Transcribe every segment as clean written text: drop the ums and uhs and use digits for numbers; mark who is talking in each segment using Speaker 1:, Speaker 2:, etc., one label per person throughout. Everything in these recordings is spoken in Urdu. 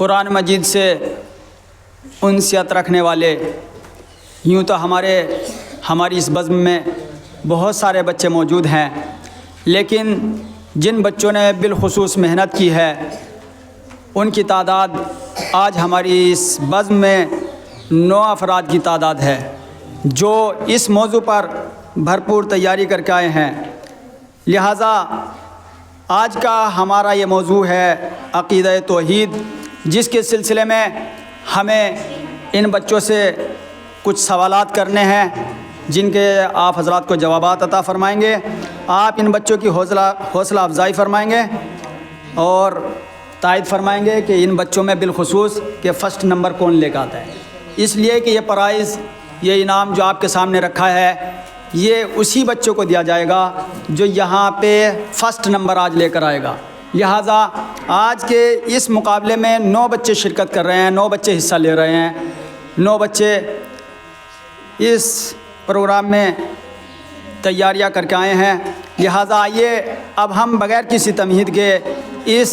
Speaker 1: قرآن مجید سے انسیت رکھنے والے، یوں تو ہماری اس بزم میں بہت سارے بچے موجود ہیں، لیکن جن بچوں نے بالخصوص محنت کی ہے ان کی تعداد آج ہماری اس بزم میں 9 افراد کی تعداد ہے جو اس موضوع پر بھرپور تیاری کر کے آئے ہیں۔ لہٰذا آج کا ہمارا یہ موضوع ہے عقیدہ توحید، جس کے سلسلے میں ہمیں ان بچوں سے کچھ سوالات کرنے ہیں جن کے آپ حضرات کو جوابات عطا فرمائیں گے۔ آپ ان بچوں کی حوصلہ افزائی فرمائیں گے اور تائید فرمائیں گے کہ ان بچوں میں بالخصوص کہ فرسٹ نمبر کون لے کے آتا ہے، اس لیے کہ یہ پرائز، یہ انعام جو آپ کے سامنے رکھا ہے یہ اسی بچوں کو دیا جائے گا جو یہاں پہ فرسٹ نمبر آج لے کر آئے گا۔ لہٰذا آج کے اس مقابلے میں 9 بچے شرکت کر رہے ہیں، 9 بچے حصہ لے رہے ہیں، 9 بچے اس پروگرام میں تیاریاں کر کے آئے ہیں۔ لہٰذا آئیے اب ہم بغیر کسی تمہید کے اس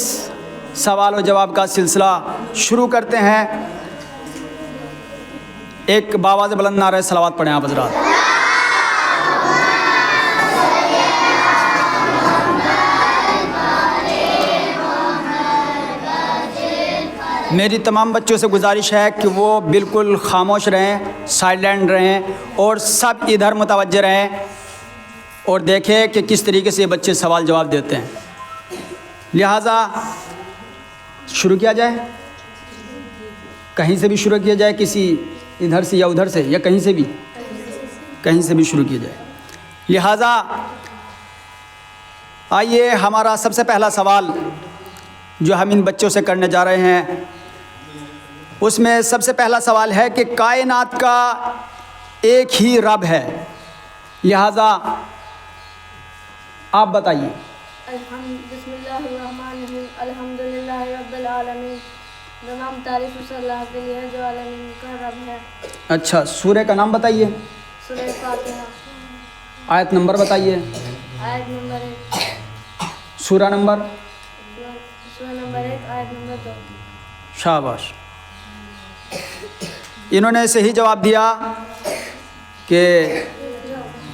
Speaker 1: سوال و جواب کا سلسلہ شروع کرتے ہیں۔ ایک باواز بلند نعرہ صلوات پڑھیں آپ حضرات۔ میری تمام بچوں سے گزارش ہے کہ وہ بالکل خاموش رہیں، سائلنٹ رہیں اور سب ادھر متوجہ رہیں اور دیکھیں کہ کس طریقے سے یہ بچے سوال جواب دیتے ہیں۔ لہٰذا شروع کیا جائے، کہیں سے بھی شروع کیا جائے، کسی ادھر سے یا ادھر سے یا کہیں سے بھی شروع کیا جائے۔ لہٰذا آئیے ہمارا سب سے پہلا سوال جو ہم ان بچوں سے کرنے جا رہے ہیں، اس میں سب سے پہلا سوال ہے کہ کائنات کا ایک ہی رب ہے، لہٰذا آپ بتائیے۔
Speaker 2: بسم اللہ الرحمن الرحیم، الحمدللہ رب العالمین، تمام تعریف اس اللہ کے لیے جو عالمین کا رب ہے۔
Speaker 1: اچھا، سورہ کا نام بتائیے۔
Speaker 2: سورہ فاتحہ۔
Speaker 1: آیت نمبر بتائیے۔
Speaker 2: آیت نمبر 1۔
Speaker 1: سورہ نمبر؟
Speaker 2: سورہ نمبر 1، آیت نمبر 2۔
Speaker 1: شاباش، انہوں نے صحیح جواب دیا کہ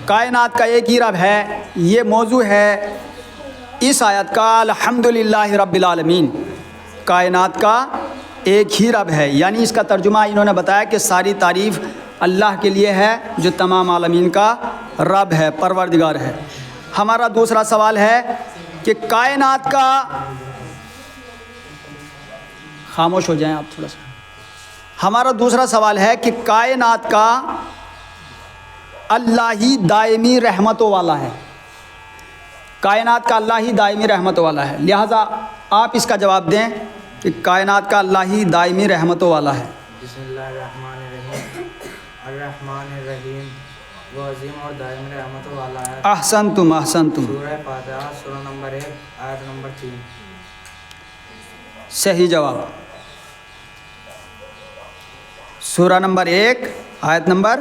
Speaker 1: کائنات کا ایک ہی رب ہے۔ یہ موضوع ہے اس آیت کا، الحمدللہ رب العالمین، کائنات کا ایک ہی رب ہے، یعنی اس کا ترجمہ انہوں نے بتایا کہ ساری تعریف اللہ کے لیے ہے جو تمام عالمین کا رب ہے، پروردگار ہے۔ ہمارا دوسرا سوال ہے کہ کائنات کا، خاموش ہو جائیں آپ تھوڑا سا، ہمارا دوسرا سوال ہے کہ کائنات کا اللہ ہی دائمی رحمتوں والا ہے، کائنات کا اللہ ہی دائمی رحمتوں والا ہے، لہٰذا آپ اس کا جواب دیں کہ کائنات کا اللہ ہی دائمی رحمتوں والا ہے۔
Speaker 3: بسم اللہ الرحمن الرحیم، الرحمن الرحیم، وہ عظیم اور دائمی رحمتوں والا ہے۔
Speaker 1: احسنتم۔
Speaker 3: سورہ فاتحہ، سورہ نمبر 1، آیت نمبر 3۔
Speaker 1: صحیح جواب، سورہ نمبر 1، آیت نمبر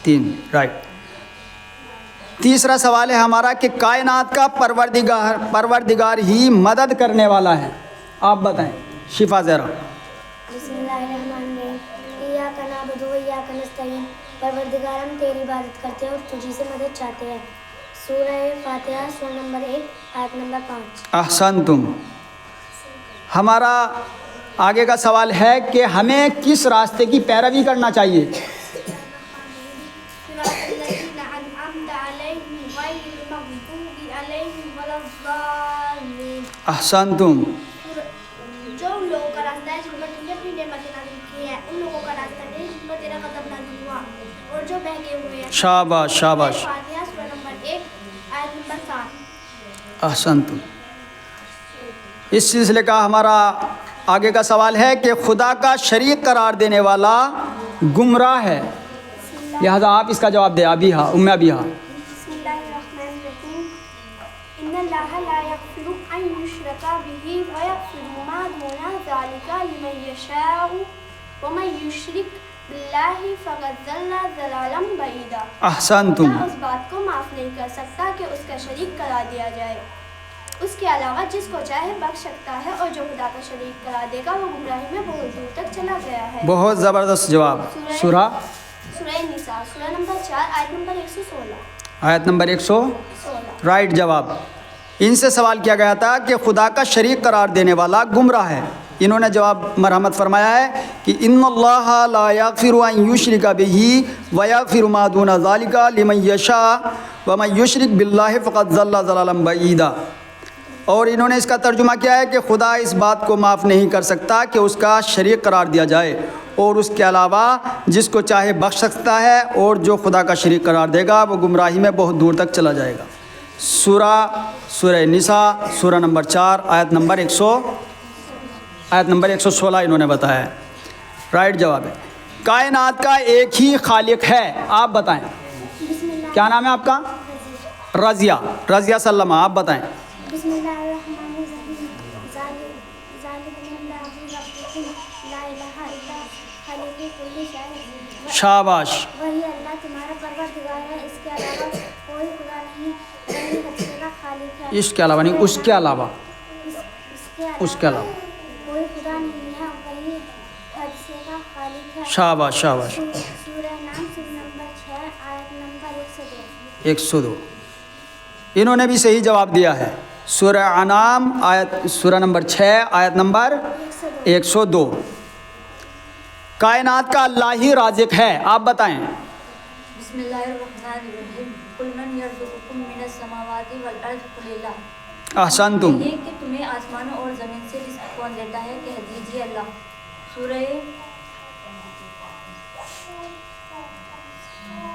Speaker 1: 3، رائٹ۔ تیسرا سوال ہے ہمارا کہ کائنات کا پروردگار ہی مدد کرنے والا ہے، آپ بتائیں شفا زہرا۔
Speaker 2: بسم اللہ الرحمن الرحیم، ایاک نعبد و ایاک نستعین، پروردگار ہم تیری عبادت کرتے ہیں اور تجھی سے مدد چاہتے ہیں۔ سورہ فاتحہ، سورہ نمبر 1، آیت نمبر 5۔
Speaker 1: احسنتم۔ ہمارا آگے کا سوال ہے کہ ہمیں کس راستے کی پیروی کرنا چاہیے؟ احسنتم۔
Speaker 2: جو لوگوں کا راستہ ہے جن پر تم نے اپنی نعمتیں نازل کی ہیں، ان لوگوں کا راستہ نہیں جن پر تیرا غضب نازل ہوا اور جو بہکے ہوئے ہیں۔
Speaker 1: شاباش شاباش،
Speaker 2: فاتحہ، سورہ نمبر 1، آیت نمبر 7۔
Speaker 1: احسنتم۔ اس سلسلے کا ہمارا آگے کا سوال ہے کہ خدا کا شریک قرار دینے والا گمراہ ہے، لہذا آپ اس کا جواب دیں۔ ابھی ہاں، ابھی ہاں۔
Speaker 2: بسم اللہ الرحمن الرحیم، ان اللہ لا یغفر ان یشرک بہ ویغفر ما دون ذلک لمن یشاء ومن یشرک باللہ فقد ضل ضلالا بعیدا۔
Speaker 1: احسنتم۔
Speaker 2: خدا اس بات کو معاف نہیں کر سکتا کہ اس کا شریک قرار دیا جائے۔ اس کے علاوہ جس کو چاہے بخش سکتا ہے اور جو خدا کا شریک قرار دے گا وہ گمراہی میں بہت دور تک چلا گیا ہے.
Speaker 1: بہت زبردست جواب. سورہ
Speaker 2: نساء سورہ نمبر 4 آیت نمبر 116.
Speaker 1: آیت نمبر 116 رائٹ جواب. ان سے سوال کیا گیا تھا کہ خدا کا شریک قرار دینے والا گمراہ ہے. انہوں نے جواب مرحمت فرمایا ہے کہ ان اللہ لا یغفر ان یشرک بہ ویغفر ما دون ذلک لمن یشاء ومن یشرک باللہ فقد ضل ضلالا بعیدا. اور انہوں نے اس کا ترجمہ کیا ہے کہ خدا اس بات کو معاف نہیں کر سکتا کہ اس کا شریک قرار دیا جائے اور اس کے علاوہ جس کو چاہے بخش سکتا ہے اور جو خدا کا شریک قرار دے گا وہ گمراہی میں بہت دور تک چلا جائے گا. سورہ نساء سورہ نمبر 4 آیت نمبر 116 انہوں نے بتایا ہے. رائٹ جواب ہے. کائنات کا ایک ہی خالق ہے. آپ بتائیں
Speaker 2: بسم اللہ
Speaker 1: کیا نام ہے آپ کا؟ رضیہ سلمہ. آپ بتائیں.
Speaker 2: بسم اللہ الرحمن الرحیم. ذالک اللہ ربکم لا الہ الا خالق کل شیء.
Speaker 1: شاباش.
Speaker 2: وہی اللہ تمہارا پروردگار ہے، اس کے علاوہ کوئی خدا نہیں. وہی حقیقت کا خالق ہے.
Speaker 1: اس کے علاوہ نہیں، اس کے علاوہ
Speaker 2: اس کے علاوہ کوئی خدا نہیں ہے، وہی حقیقت کا خالق ہے.
Speaker 1: شاباش شاباش.
Speaker 2: سورہ نام سورہ نمبر 6 آیت نمبر 102.
Speaker 1: 102 انہوں نے بھی صحیح جواب دیا ہے. سورہ انعام سورہ نمبر 6 آیت نمبر 102. کائنات کا اللہ ہی رازق ہے. آپ بتائیں.
Speaker 4: بسم اللہ الرحمن الرحیم. قل من یرزقکم من السماوات والارض قل اللہ.
Speaker 1: احسنتم.
Speaker 4: یہ کہ تمہیں آسمانوں اور زمین سے رزق کون دیتا ہے؟ کہہ دیجیے اللہ.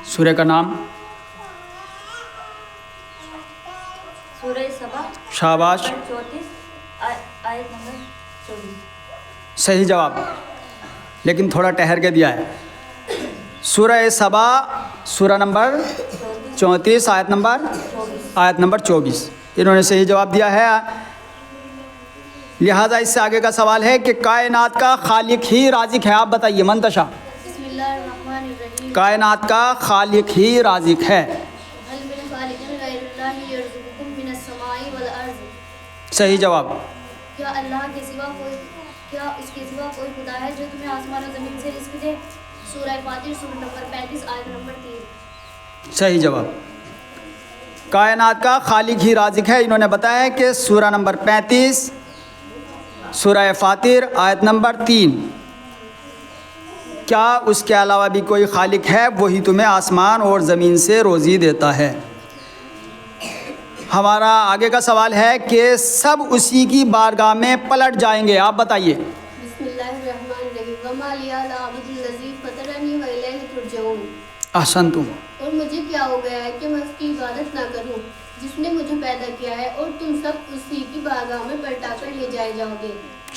Speaker 1: سورہ کا نام
Speaker 4: سورہ سبا
Speaker 1: شاباش.
Speaker 4: 34 آیت نمبر 24.
Speaker 1: صحیح جواب لیکن تھوڑا ٹھہر کے دیا ہے. سورہ سبا سورہ نمبر 34 آیت نمبر 24 انہوں نے صحیح جواب دیا ہے. لہٰذا اس سے آگے کا سوال ہے کہ کائنات کا خالق ہی رازق ہے. آپ بتائیے منتشا.
Speaker 2: بسم اللہ الرحمن الرحیم.
Speaker 1: کائنات کا خالق ہی رازق ہے.
Speaker 2: هل من خالق غیر اللہ یرزقکم من السماء والارض.
Speaker 1: صحیح جواب.
Speaker 2: کیا اللہ کے سوا اس کے سوا کوئی خدا ہے جو تمہیں آسمان و زمین سے رزق دے؟ سورہ فاطر سورہ نمبر 35 آیت نمبر 3.
Speaker 1: صحیح جواب. کائنات کا خالق ہی رازق ہے. انہوں نے بتایا کہ سورہ نمبر 35 سورہ فاطر آیت نمبر 3. کیا اس کے علاوہ بھی کوئی خالق ہے؟ وہی تمہیں آسمان اور زمین سے روزی دیتا ہے. ہمارا آگے کا سوال ہے کہ سب اسی کی بارگاہ میں پلٹ جائیں گے. آپ بتائیے.
Speaker 2: بسم اللہ الرحمن الرحیم. وما لی لا اعبد الذی فطرنی والیہ ترجعون.
Speaker 1: احسنتم.
Speaker 2: اور مجھے کیا ہو گیا ہے کہ میں اس کی عبادت نہ کروں جس نے مجھے پیدا کیا ہے، اور تم سب اسی کی بارگاہ میں پلٹا کر لے جائے جاؤ گے.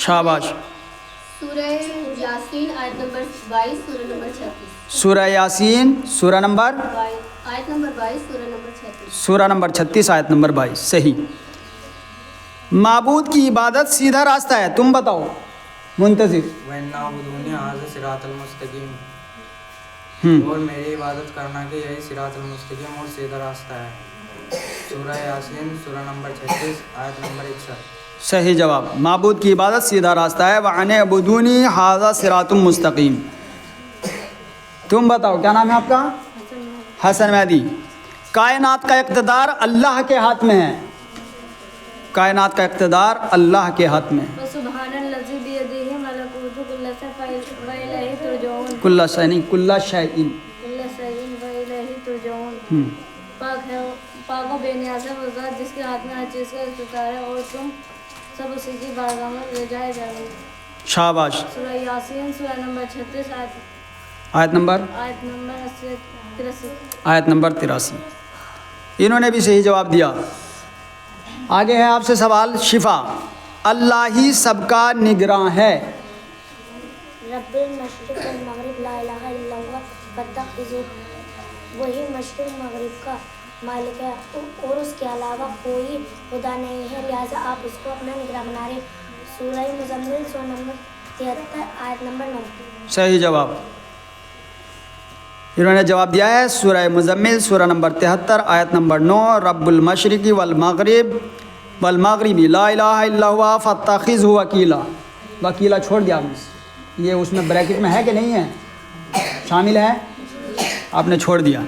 Speaker 1: شاباش.
Speaker 2: سورہ یاسین آیت نمبر 22 سورہ نمبر 36.
Speaker 1: سورہ یاسین سورہ نمبر
Speaker 2: 22 آیت نمبر 22 سورہ نمبر 36.
Speaker 1: سورہ نمبر 36 آیت نمبر 22. صحیح. معبود کی عبادت سیدھا راستہ ہے. تم بتاؤ منتظر.
Speaker 3: وَإِنَّ عَبُدُونِ هَذَا صِرَاطُ الْمُسْتَقِيمُ. اور میری عبادت کرنا کہ یہی صراط المستقیم اور سیدھا راستہ ہے. سورہ یاسین سورہ نمبر 36 آیت نمبر 61.
Speaker 1: صحیح جواب. معبود کی عبادت سیدھا راستہ ہے. وَأَنِ اعْبُدُونِي هَذَا صِرَاطٌ مُسْتَقِيمٌ. تم بتاؤ کیا نام ہے آپ کا؟ حسن مہدی. کائنات کا اقتدار اللہ کے ہاتھ میں ہے. کائنات کا اقتدار اللہ کے ہاتھ میں ہے.
Speaker 4: سبحان الذی بیدہ ملکوت کل شیء والیہ ترجعون.
Speaker 1: کل شیء نہیں، کل شیء.
Speaker 4: کل شیء والیہ ترجعون. پاک و بے نیاز ہے وہ ذات جس کے ہاتھ میں ہر چیز کا اختیار ہے، اور تم سب اسی کی بارگاہ میں لے جائے جاؤ گے.
Speaker 1: شاباش.
Speaker 4: سورہ یاسین سورہ نمبر 36
Speaker 1: آیت نمبر
Speaker 4: 83.
Speaker 1: آیت نمبر 83. انہوں نے بھی صحیح جواب دیا. آگے ہے آپ سے سوال. شفا. اللہ ہی سب کا نگراں ہے.
Speaker 2: رب المشرق والمغرب لا الہ الا ہوا فاتخذہ. وہی مشرق مغرب کا مالک ہے اور اس کے علاوہ کوئی خدا نہیں ہے، لہٰذا آپ اس کو اپنا نگراں بنا رہے. سورہ مزمل سورہ نمبر 73 آیت نمبر 9.
Speaker 1: صحیح جواب. انہوں نے جواب دیا ہے سورہ مزمل سورہ نمبر 73 آیت نمبر 9. رب المشرق والمغرب والمغربی لا الہ الا ہوا فاتخذہ وکیلا. وکیلا چھوڑ دیا آپ نے، یہ اس میں بریکٹ میں ہے کہ نہیں ہے؟ شامل ہے، آپ نے چھوڑ دیا.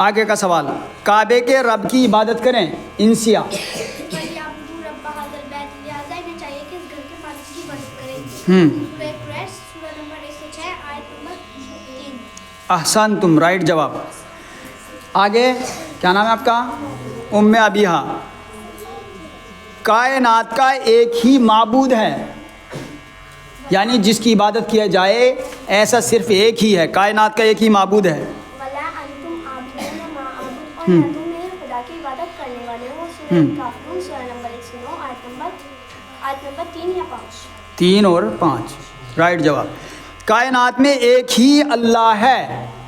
Speaker 1: آگے کا سوال، کعبے کے رب کی عبادت کریں انسیہ.
Speaker 2: فَلْيَعْبُدُوا رَبَّ هَذَا الْبَيْتِ، لہٰذا انہیں چاہیے کہ اس گھر کے مالک کی عبادت کریں. سورہ قریش سورہ نمبر 106 آیت نمبر 3.
Speaker 1: احسنتم، رائٹ جواب. آگے کیا نام ہے آپ کا؟ ام ابیہا. کائنات کا ایک ہی معبود ہے، یعنی جس کی عبادت کیا جائے ایسا صرف ایک ہی ہے، کائنات کا ایک ہی معبود ہے.
Speaker 2: وَلَا أَنْتُمْ عَابِدُونَ مَا أَعْبُدُ، اور نہ تم میرے خدا کی عبادت کرنے والے ہو. سورہ کافرون سورہ نمبر 109 آیت نمبر 3 یا 5.
Speaker 1: 3 اور 5، رائٹ جواب. کائنات میں ایک ہی اللہ ہے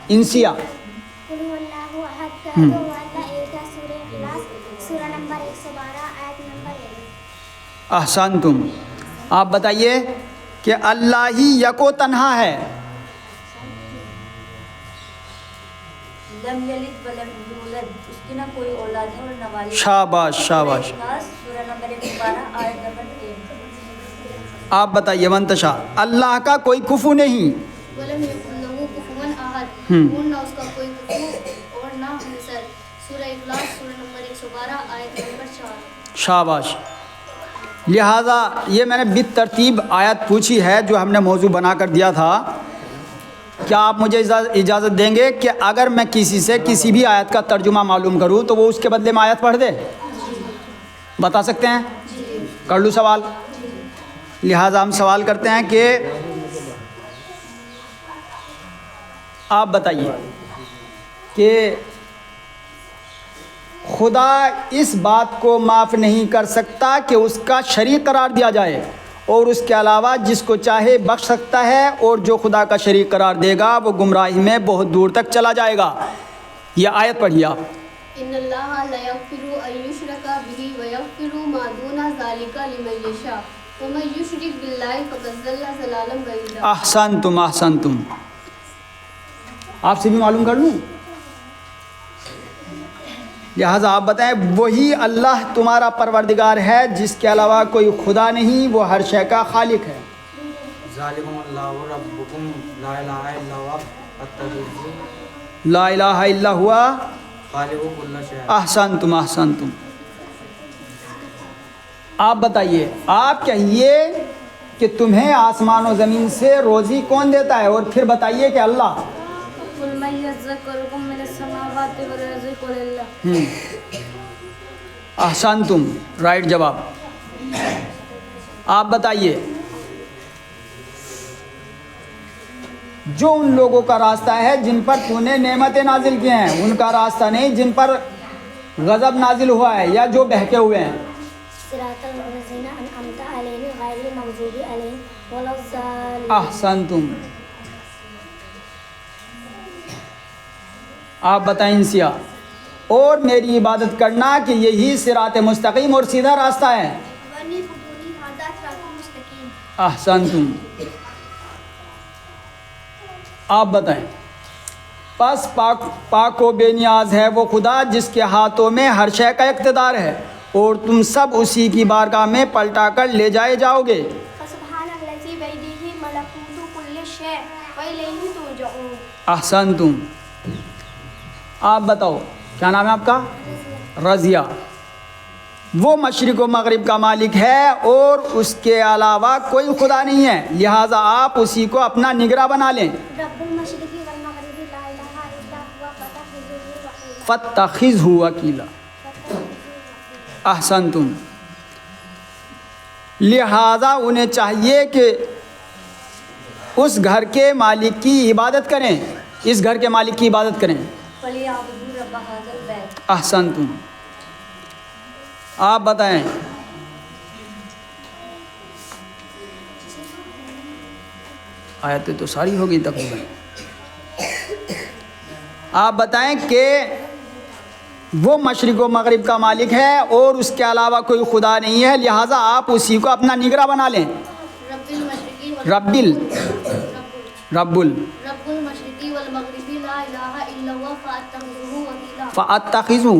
Speaker 1: انسیہ.
Speaker 2: قُلْ هُوَ اللَّهُ أَحَدٌ کہہ دو اللہ ایک ہے. سورہ اخلاص سورہ نمبر 112 آیت نمبر 1.
Speaker 1: احسنتم. آپ بتائیے کہ اللہ ہی یک و تنہا ہے.
Speaker 5: لم یلد ولم یولد، اس کی نہ کوئی اولاد ہے اور نہ والد.
Speaker 1: شاباش شاباش.
Speaker 5: سورہ نمبر 112 آیت نمبر 3.
Speaker 1: آپ بتائیے منتشا، اللہ کا کوئی کفو نہیں.
Speaker 4: ولم یکن لہ کفوا احد، اور نہ اس کا کوئی کفو اور نہ مثل. سورہ اخلاص سورہ نمبر 112 آیت نمبر 4.
Speaker 1: شاباش. لہٰذا یہ میں نے بالترتیب آیت پوچھی ہے جو ہم نے موضوع بنا کر دیا تھا. کیا آپ مجھے اجازت دیں گے کہ اگر میں کسی سے کسی بھی آیت کا ترجمہ معلوم کروں تو وہ اس کے بدلے میں آیت پڑھ دے؟ بتا سکتے ہیں؟ کر لوں سوال؟ لہٰذا ہم سوال کرتے ہیں کہ آپ بتائیے کہ خدا اس بات کو معاف نہیں کر سکتا کہ اس کا شریک قرار دیا جائے، اور اس کے علاوہ جس کو چاہے بخش سکتا ہے، اور جو خدا کا شریک قرار دے گا وہ گمراہی میں بہت دور تک چلا جائے گا. یہ آیت پڑھیے آپ.
Speaker 4: ان اللہ لا یغفر ان یشرک به ویغفر ما دون ذلک لمن یشاء ومن یشرک باللہ فقد ضل ضلالا بعیدا.
Speaker 1: احسنتم احسنتم. آپ سے بھی معلوم کر لوں؟ لہٰذا آپ بتائیں، وہی اللہ تمہارا پروردگار ہے جس کے علاوہ کوئی خدا نہیں، وہ ہر شے کا خالق ہے.
Speaker 3: ذالکم اللہ ربکم لا الہ الا ہوا فاتخذوہ
Speaker 1: لا الہ الا ہوا
Speaker 3: خالق کل شیء.
Speaker 1: احسنتم احسنتم. آپ بتائیے، آپ کہیے کہ تمہیں آسمان و زمین سے روزی کون دیتا ہے، اور پھر بتائیے کہ اللہ.
Speaker 4: قل من یرزقکم من السماوات والارض قل اللہ.
Speaker 1: احسنتم، رائٹ جواب. آپ بتائیے، جو ان لوگوں کا راستہ ہے جن پر تو نے نعمتیں نازل کی ہیں، ان کا راستہ نہیں جن پر غضب نازل ہوا ہے یا جو بہکے ہوئے ہیں.
Speaker 2: صراط الذین انعمت علیہم غیر المغضوب علیہم ولا الضالین.
Speaker 1: احسنتم. آپ بتائیں انسیہ، اور میری عبادت کرنا کہ یہی صراط مستقیم اور سیدھا راستہ ہے.
Speaker 2: ونی بدونی ھذا صراط مستقیم.
Speaker 1: احسنتم. آپ بتائیں، پس پاک و بے نیاز ہے وہ خدا جس کے ہاتھوں میں ہر شے کا اقتدار ہے، اور تم سب اسی کی بارگاہ میں پلٹا کر لے جائے جاؤ گے.
Speaker 2: فسبحان الذی بیدہ ملکوت کل شیء والیہ ترجعون.
Speaker 1: احسنتم. آپ بتاؤ کیا نام ہے آپ کا؟ رضیہ. وہ مشرق و مغرب کا مالک ہے اور اس کے علاوہ کوئی خدا نہیں ہے، لہٰذا آپ اسی کو اپنا نگراں بنا لیں.
Speaker 2: رب المشرق والمغرب لا الہ الا هو فاتخذہ وکیلا.
Speaker 1: فاتخذہ وکیلا. احسنتم. لہٰذا انہیں چاہیے کہ اس گھر کے مالک کی عبادت کریں، اس گھر کے مالک کی عبادت کریں.
Speaker 5: فلیعبدوا رب ھذا البیت.
Speaker 1: احسنتم. آپ بتائیں، آیتیں تو ساری ہو گئی تقریباً. آپ بتائیں کہ وہ مشرق و مغرب کا مالک ہے اور اس کے علاوہ کوئی خدا نہیں ہے، لہٰذا آپ اسی کو اپنا نگراں بنا لیں.
Speaker 4: رب المشرقی
Speaker 1: رب
Speaker 4: المشرقی والمغربی لا الہ الا هو فاتخذہ وکیلا.
Speaker 1: فاتخذوا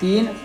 Speaker 1: 3।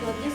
Speaker 5: 34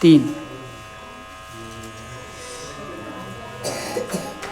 Speaker 1: 3।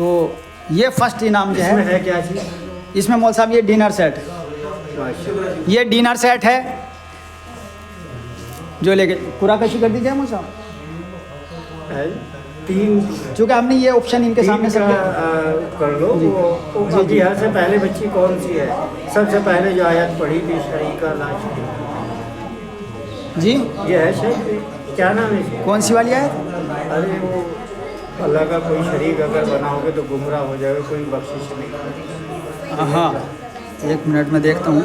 Speaker 1: تو یہ فرسٹ انعام جو
Speaker 6: اس میں
Speaker 1: ہے
Speaker 6: ہے کیا چیز؟
Speaker 1: اس میں مول صاحب یہ ڈنر سیٹ،
Speaker 6: ماشاءاللہ۔
Speaker 1: یہ ڈنر سیٹ ہے جو لے کے قرآن کشی کر دیجیے مول صاحب،
Speaker 6: ہے 3
Speaker 1: چونکہ ہم نے یہ آپشن ان کے سامنے سب
Speaker 6: کر لو۔ وہ ابتداء سے پہلے بچی کون سی ہے؟ سب سے پہلے جو آیت پڑھی تھی شریکہ لا شریک،
Speaker 1: جی
Speaker 6: یہ ہے شیخ، کیا نام ہے اس کا؟
Speaker 1: کون سی والی ہے؟
Speaker 6: ارے وہ اللہ کا کوئی شریک اگر بنا ہوگے تو گمراہ ہو جائے گا، کوئی بخشش نہیں۔
Speaker 1: ہاں 1 منٹ میں دیکھتا ہوں۔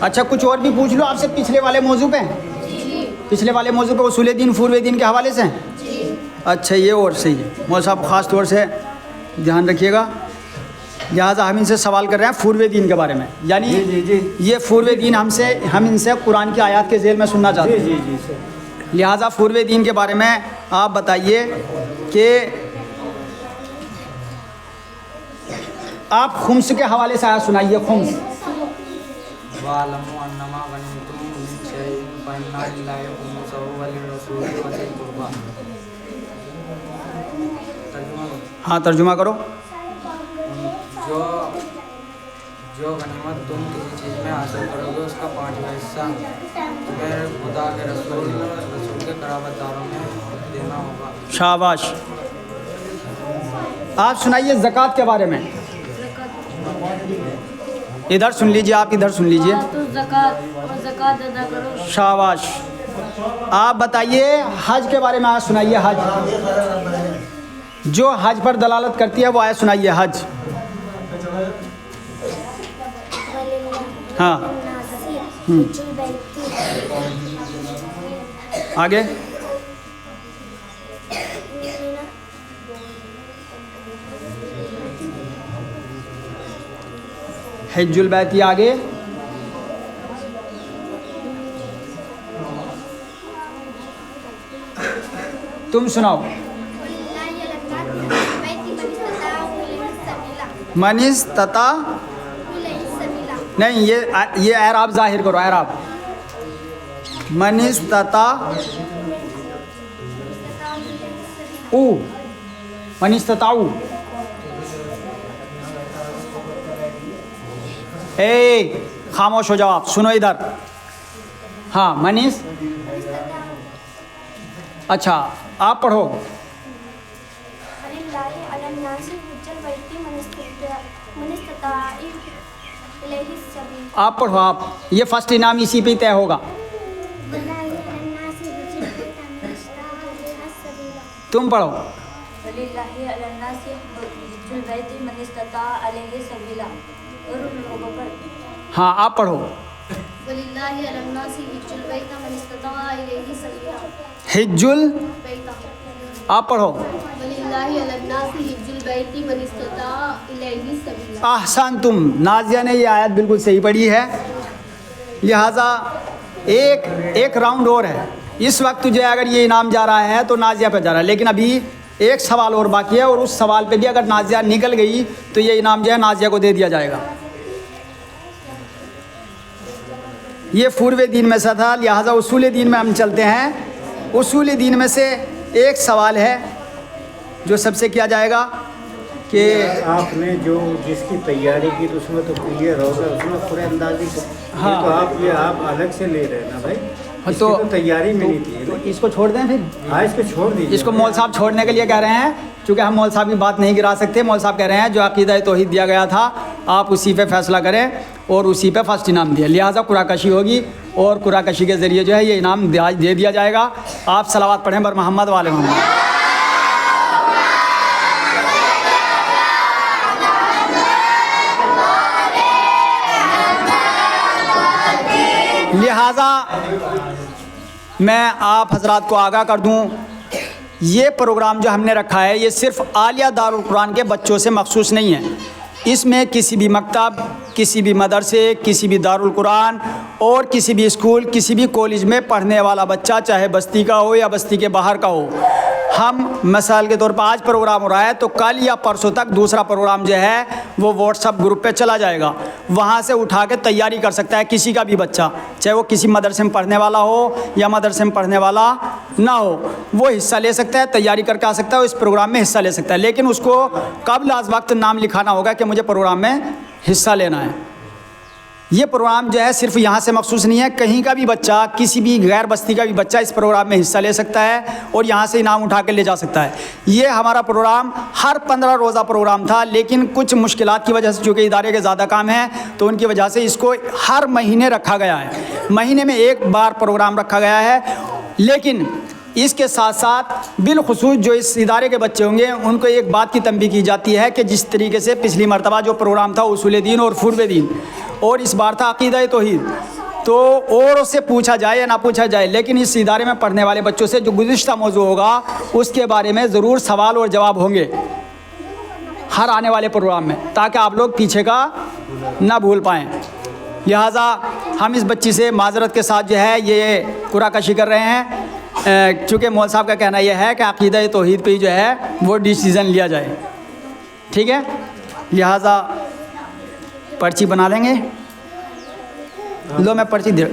Speaker 1: اچھا کچھ اور بھی پوچھ لو آپ سے پچھلے والے موضوع پہ، پچھلے والے موضوع پہ اصول دین فروع دین کے حوالے سے۔ اچھا یہ اور صحیح ہے، مول صاحب خاص طور سے دھیان رکھیے گا، لہٰذا ہم ان سے سوال کر رہے ہیں فروع دین کے بارے میں، یعنی یہ فروع دین ہم ان سے قرآن کی آیات کے ذیل میں سننا چاہتے ہیں۔
Speaker 6: جی سر۔
Speaker 1: لہٰذا فروع دین کے بارے میں آپ بتائیے کہ آپ خمس کے حوالے سے آیت سنائیے، خمس۔
Speaker 3: وَاعْلَمُوا أَنَّمَا غَنِمْتُم مِّن شَيْءٍ فَإِنَّ لِلَّهِ خُمُسَهُ وَلِلرَّسُولِ وَذِي الْقُرْبَىٰ۔
Speaker 1: ہاں ترجمہ کرو۔
Speaker 3: جو غنیمت تم کسی چیز میں حاصل کرو گے اس کا 5واں حصہ تمہیں خدا کے رسول کے قرابت داروں میں دینا ہوگا۔
Speaker 1: شاباش۔ آپ سنائیے زکوٰۃ کے بارے میں، ادھر سن لیجئے، آپ ادھر سن لیجئے۔
Speaker 4: تو زکوٰۃ اور زکوٰۃ ادا کرو۔
Speaker 1: شاباش۔ آپ بتائیے حج کے بارے میں آیت سنائیے، حج جو حج پر دلالت کرتی ہے وہ آیت سنائیے، حج۔ ہاں آگے حج البیت، آگے تم سناؤ۔ من استطاع، نہیں یہ اعراب ظاہر کرو، اعراب من استطاع او، من استطاعو، اے خاموش ہو جاؤ آپ، سنو ادھر۔ ہاں منیس، اچھا آپ پڑھو۔ آپ پڑھو، آپ، یہ فرسٹ انعام اسی پہ طے ہوگا۔ تم پڑھو۔
Speaker 5: وَلِلَّهِ عَلَى النَّاسِ حِجُّ الْبَيْتِ مَنِ اسْتَطَاعَ إِلَيْهِ سَبِيلًا۔ اور ان لوگوں پر،
Speaker 1: ہاں آپ پڑھو۔
Speaker 2: وَلِلَّهِ عَلَى النَّاسِ حِجُّ الْبَيْتِ مَنِ اسْتَطَاعَ إِلَيْهِ سَبِيلًا۔
Speaker 1: حج آپ پڑھو۔
Speaker 2: وَلِلَّهِ عَلَى النَّاسِ حِجُّ الْبَيْتِ مَنِ اسْتَطَاعَ إِلَيْهِ سَبِيلًا۔
Speaker 1: احسنتم، نازیہ نے یہ آیت بالکل صحیح پڑھی ہے، لہٰذا ایک راؤنڈ اور ہے۔ اس وقت تجھے اگر یہ انعام جا رہا ہے تو نازیہ پہ جا رہا ہے، لیکن ابھی ایک سوال اور باقی ہے، اور اس سوال پہ بھی اگر نازیہ نکل گئی تو یہ انعام جو ہے نازیہ کو دے دیا جائے گا۔ یہ فروع دین میں سے تھا، لہٰذا اصول دین میں ہم چلتے ہیں۔ اصول دین میں سے ایک سوال ہے جو سب سے کیا جائے گا کہ
Speaker 6: آپ نے جو جس کی تیاری کی تو اس میں تو کلیئر ہوگا، اس میں پورے اندازی کو
Speaker 1: ہاں۔
Speaker 6: تو آپ الگ سے لے رہے ہیں نا بھائی، اس کی تو تیاری میں نہیں تھی۔
Speaker 1: تو اس کو چھوڑ دیں پھر،
Speaker 6: ہاں اس کو چھوڑ دیجیے۔
Speaker 1: اس کو مول صاحب چھوڑنے کے لیے کہہ رہے ہیں، چونکہ ہم مول صاحب کی بات نہیں گرا سکتے۔ مول صاحب کہہ رہے ہیں جو عقیدہ توحید دیا گیا تھا آپ اسی پہ فیصلہ کریں، اور اسی پہ فرسٹ انعام دیا، لہٰذا قرعہ کشی ہوگی، اور قرعہ کشی کے ذریعے جو ہے یہ انعام دے دیا جائے گا۔ آپ صلوات پڑھیں بر محمد وآل محمد۔ لہٰذا میں آپ حضرات کو آگاہ کر دوں، یہ پروگرام جو ہم نے رکھا ہے یہ صرف عالیہ دارالقرآن کے بچوں سے مخصوص نہیں ہے، اس میں کسی بھی مکتب، کسی بھی مدرسے، کسی بھی دارالقرآن اور کسی بھی اسکول، کسی بھی کالج میں پڑھنے والا بچہ، چاہے بستی کا ہو یا بستی کے باہر کا ہو، ہم مثال کے طور پر آج پروگرام ہو رہا ہے تو کل یا پرسوں تک دوسرا پروگرام جو ہے وہ واٹس ایپ گروپ پہ چلا جائے گا، وہاں سے اٹھا کے تیاری کر سکتا ہے کسی کا بھی بچہ، چاہے وہ کسی مدرسے میں پڑھنے والا ہو یا مدرسے میں پڑھنے والا نہ ہو، وہ حصہ لے سکتا ہے، تیاری کر کے آ سکتا ہے، اس پروگرام میں حصہ لے سکتا ہے، لیکن اس کو قبل از وقت نام لکھانا ہوگا کہ مجھے پروگرام میں حصہ لینا ہے۔ یہ پروگرام جو ہے صرف یہاں سے مخصوص نہیں ہے، کہیں کا بھی بچہ، کسی بھی غیر بستی کا بھی بچہ اس پروگرام میں حصہ لے سکتا ہے اور یہاں سے انعام اٹھا کے لے جا سکتا ہے۔ یہ ہمارا پروگرام ہر 15 روزہ پروگرام تھا، لیکن کچھ مشکلات کی وجہ سے، چونکہ ادارے کے زیادہ کام ہیں تو ان کی وجہ سے اس کو ہر مہینے رکھا گیا ہے، مہینے میں ایک بار پروگرام رکھا گیا ہے۔ لیکن اس کے ساتھ ساتھ بالخصوص جو اس ادارے کے بچے ہوں گے ان کو ایک بات کی تنبیہ کی جاتی ہے کہ جس طریقے سے پچھلی مرتبہ جو پروگرام تھا اصول دین اور فروع دین، اور اس بار تھا عقیدہ توحید، تو اور سے پوچھا جائے یا نہ پوچھا جائے، لیکن اس ادارے میں پڑھنے والے بچوں سے جو گزشتہ موضوع ہوگا اس کے بارے میں ضرور سوال اور جواب ہوں گے ہر آنے والے پروگرام میں، تاکہ آپ لوگ پیچھے کا نہ بھول پائیں۔ لہٰذا ہم اس بچی سے معذرت کے ساتھ جو ہے یہ قرعہ کشی کر رہے ہیں، چونکہ مول صاحب کا کہنا یہ ہے کہ عقیدہ توحید پہ جو ہے وہ ڈیسیزن لیا جائے، ٹھیک ہے؟ لہٰذا پرچی بنا لیں گے، لو میں پرچی دے